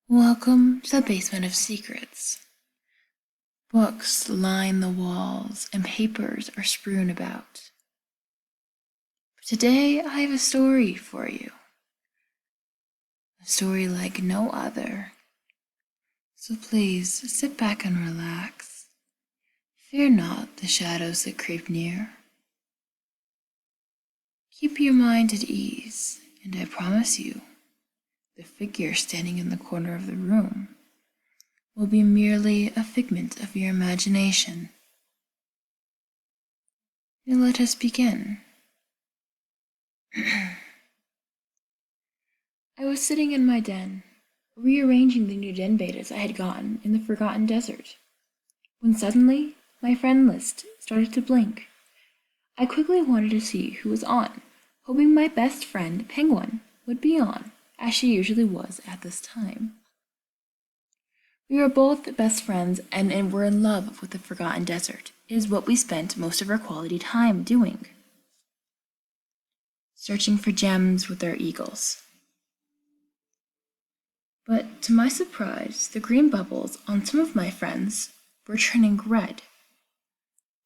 Welcome to the basement of secrets. Books line the walls and papers are strewn about. But today I have a story for you. A story like no other. So please sit back and relax. Fear not the shadows that creep near. Keep your mind at ease, and I promise you, the figure standing in the corner of the room will be merely a figment of your imagination. Now let us begin. I was sitting in my den, rearranging the new den betas I had gotten in the Forgotten Desert, when suddenly my friend list started to blink. I quickly wanted to see who was on, hoping my best friend, Penguin, would be on, as she usually was at this time. We were both best friends and were in love with the Forgotten Desert. It is what we spent most of our quality time doing. Searching for gems with our eagles. But to my surprise, the green bubbles on some of my friends were turning red.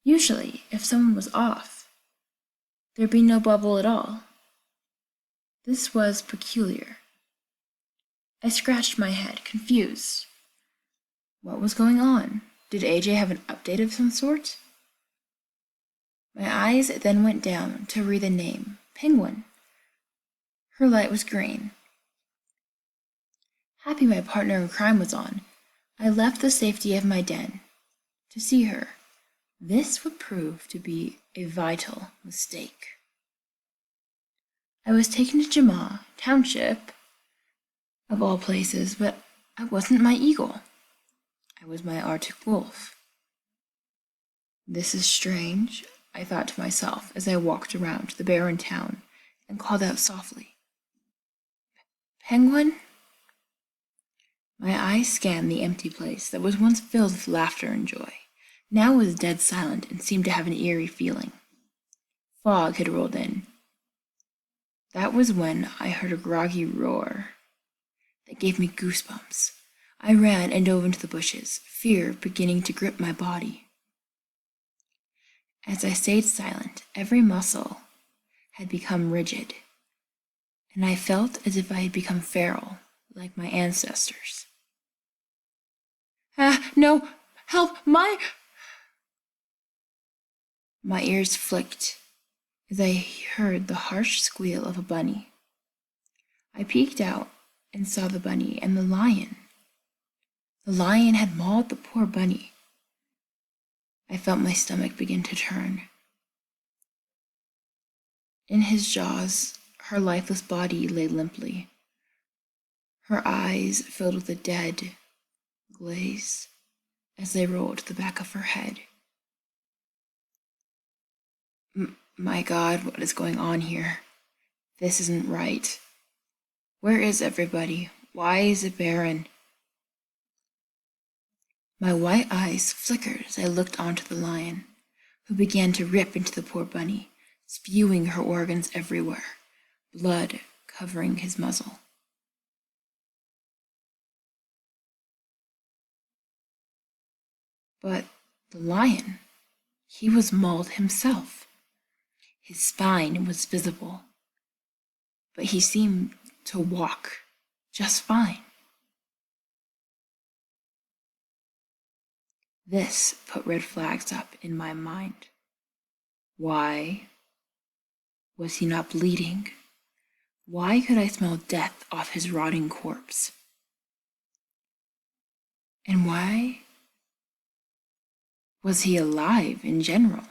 Usually, if someone was off, there'd be no bubble at all. This was peculiar. I scratched my head, confused. What was going on? Did AJ have an update of some sort? My eyes then went down to read the name, Penguin. Her light was green. Happy my partner in crime was on, I left the safety of my den to see her. This would prove to be a vital mistake. I was taken to Jama Township, of all places, but I wasn't my eagle. I was my Arctic wolf. This is strange, I thought to myself as I walked around the barren town and called out softly. Penguin? My eyes scanned the empty place that was once filled with laughter and joy. Now was dead silent and seemed to have an eerie feeling. Fog had rolled in. That was when I heard a groggy roar that gave me goosebumps. I ran and dove into the bushes, fear beginning to grip my body. As I stayed silent, every muscle had become rigid, and I felt as if I had become feral, like my ancestors. No! Help! My ears flicked as I heard the harsh squeal of a bunny. I peeked out and saw the bunny and the lion. The lion had mauled the poor bunny. I felt my stomach begin to turn. In his jaws, her lifeless body lay limply. Her eyes filled with a dead glaze as they rolled to the back of her head. My God, what is going on here? This isn't right. Where is everybody? Why is it barren? My white eyes flickered as I looked onto the lion, who began to rip into the poor bunny, spewing her organs everywhere, blood covering his muzzle. But the lion, he was mauled himself. His spine was visible, but he seemed to walk just fine. This put red flags up in my mind. Why was he not bleeding? Why could I smell death off his rotting corpse? And why was he alive in general?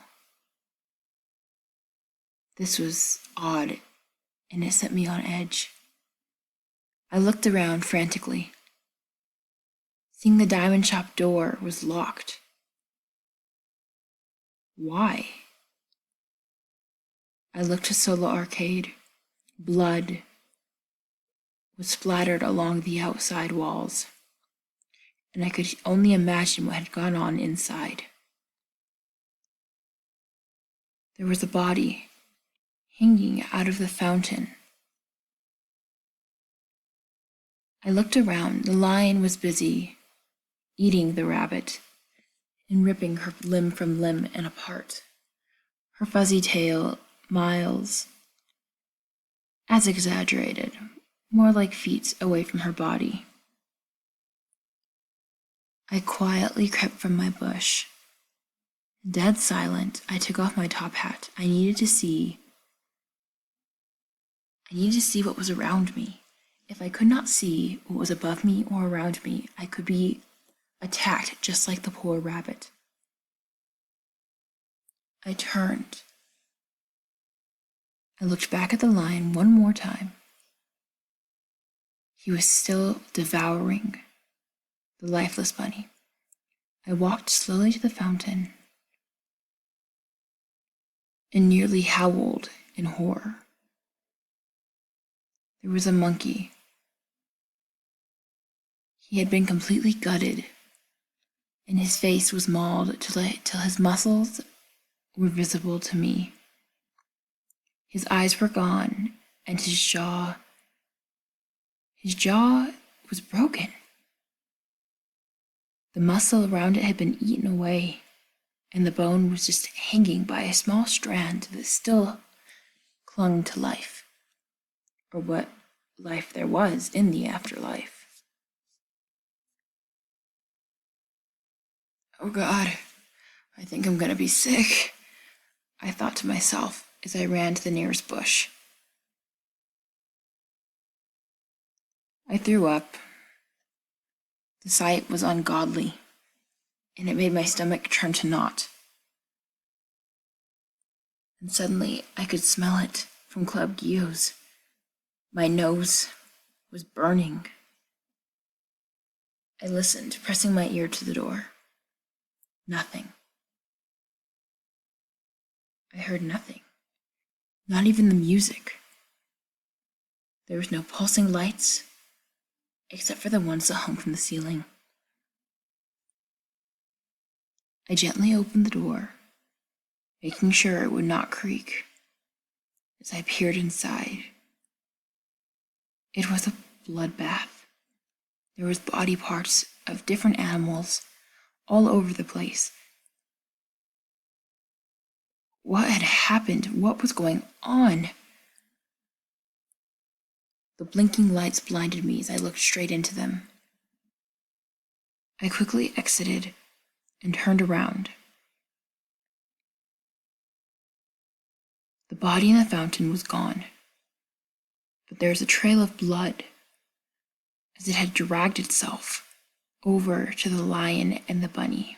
This was odd, and it set me on edge. I looked around frantically, seeing the diamond shop door was locked. Why? I looked to Solo Arcade. Blood was splattered along the outside walls, and I could only imagine what had gone on inside. There was a body hanging out of the fountain. I looked around. The lion was busy eating the rabbit and ripping her limb from limb and apart. Her fuzzy tail, miles as exaggerated, more like feet away from her body. I quietly crept from my bush. Dead silent, I took off my top hat. I needed to see what was around me. If I could not see what was above me or around me, I could be attacked just like the poor rabbit. I turned. I looked back at the lion one more time. He was still devouring the lifeless bunny. I walked slowly to the fountain and nearly howled in horror. There was a monkey. He had been completely gutted, and his face was mauled till his muscles were visible to me. His eyes were gone, and his jaw was broken. The muscle around it had been eaten away, and the bone was just hanging by a small strand that still clung to life, or what life there was in the afterlife. Oh God, I think I'm gonna be sick, I thought to myself as I ran to the nearest bush. I threw up. The sight was ungodly, and it made my stomach turn to knot. And suddenly I could smell it from Club Guillaume's. My nose was burning. I listened, pressing my ear to the door. Nothing. I heard nothing. Not even the music. There was no pulsing lights, except for the ones that hung from the ceiling. I gently opened the door, making sure it would not creak. As I peered inside, it was a bloodbath. There was body parts of different animals all over the place. What had happened? What was going on? The blinking lights blinded me as I looked straight into them. I quickly exited and turned around. The body in the fountain was gone, but there was a trail of blood as it had dragged itself over to the lion and the bunny.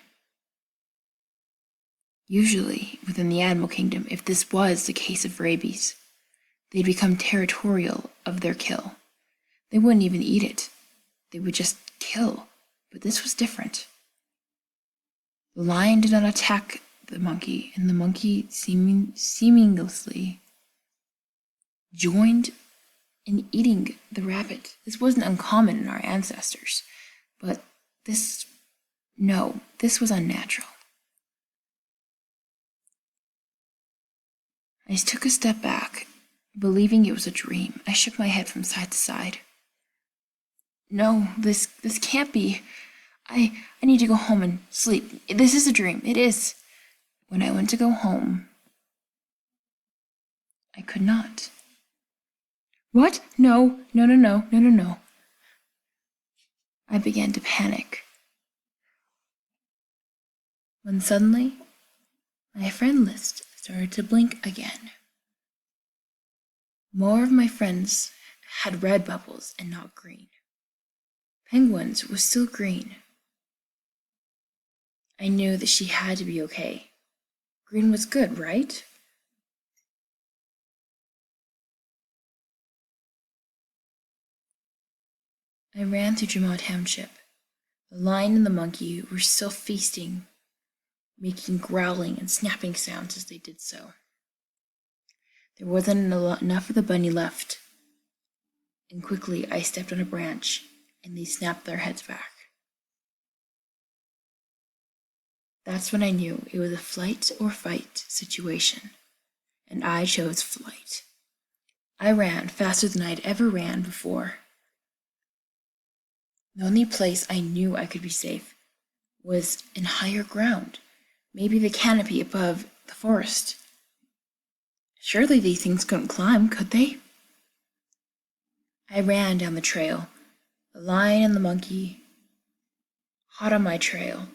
Usually, within the animal kingdom, if this was the case of rabies, they'd become territorial of their kill. They wouldn't even eat it. They would just kill. But this was different. The lion did not attack the monkey, and the monkey seamlessly joined in eating the rabbit. This wasn't uncommon in our ancestors, but this was unnatural. I took a step back, believing it was a dream. I shook my head from side to side. No, this can't be. I need to go home and sleep. This is a dream. It is. When I went to go home, I could not. What? No. I began to panic. When suddenly, my friend list started to blink again. More of my friends had red bubbles and not green. Penguin's was still green. I knew that she had to be okay. Green was good, right? I ran through Jamont Township. The lion and the monkey were still feasting, making growling and snapping sounds as they did so. There wasn't enough of the bunny left, and quickly I stepped on a branch, and they snapped their heads back. That's when I knew it was a flight or fight situation, and I chose flight. I ran faster than I'd ever ran before. The only place I knew I could be safe was in higher ground, maybe the canopy above the forest. Surely these things couldn't climb, could they? I ran down the trail, the lion and the monkey hot on my trail,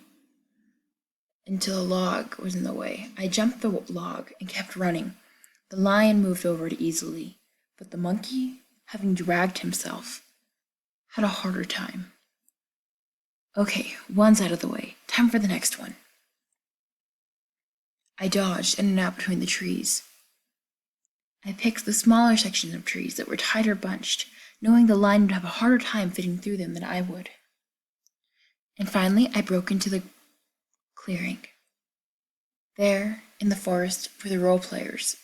until a log was in the way. I jumped the log and kept running. The lion moved over it easily, but the monkey, having dragged himself, had a harder time. Okay, one's out of the way. Time for the next one. I dodged in and out between the trees. I picked the smaller sections of trees that were tighter bunched, knowing the lion would have a harder time fitting through them than I would. And finally, I broke into the clearing. There, in the forest, were the role players.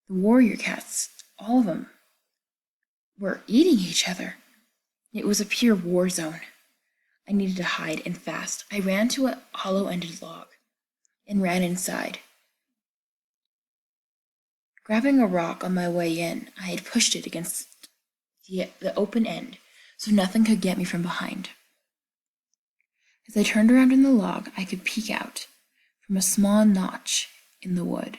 The warrior cats, all of them, were eating each other. It was a pure war zone. I needed to hide, and fast. I ran to a hollow-ended log and ran inside. Grabbing a rock on my way in, I had pushed it against the open end so nothing could get me from behind. As I turned around in the log, I could peek out from a small notch in the wood.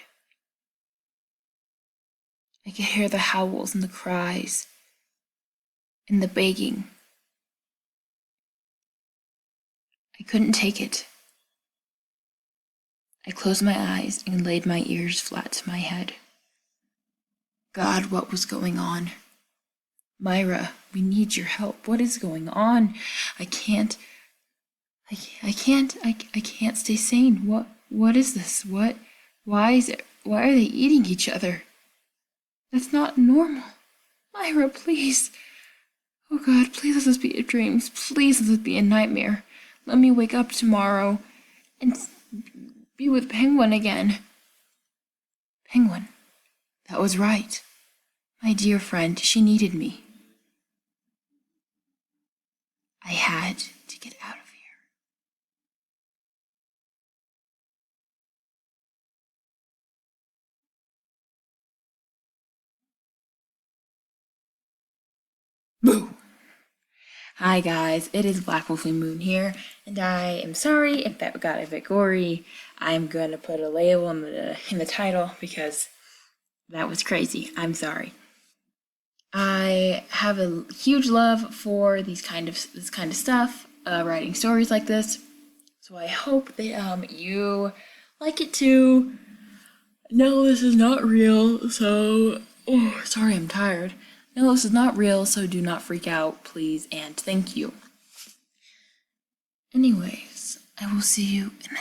I could hear the howls and the cries and the begging. I couldn't take it. I closed my eyes and laid my ears flat to my head. God, what was going on? Myra, we need your help. What is going on? I can't stay sane. What is this? Why are they eating each other? That's not normal. Myra, please. Oh God, please let this be a dream. Please let this be a nightmare. Let me wake up tomorrow and be with Penguin again. Penguin. That was right. My dear friend, she needed me. I had to get out of here. Boo! Hi guys, it is Black Wolfly Moon here, and I am sorry if that got a bit gory. I'm gonna put a label in the title because that was crazy. I'm sorry. I have a huge love for this kind of stuff, writing stories like this. So I hope that you like it too. No, this is not real. So, sorry, I'm tired. No, this is not real. So do not freak out, please, and thank you. Anyways, I will see you in the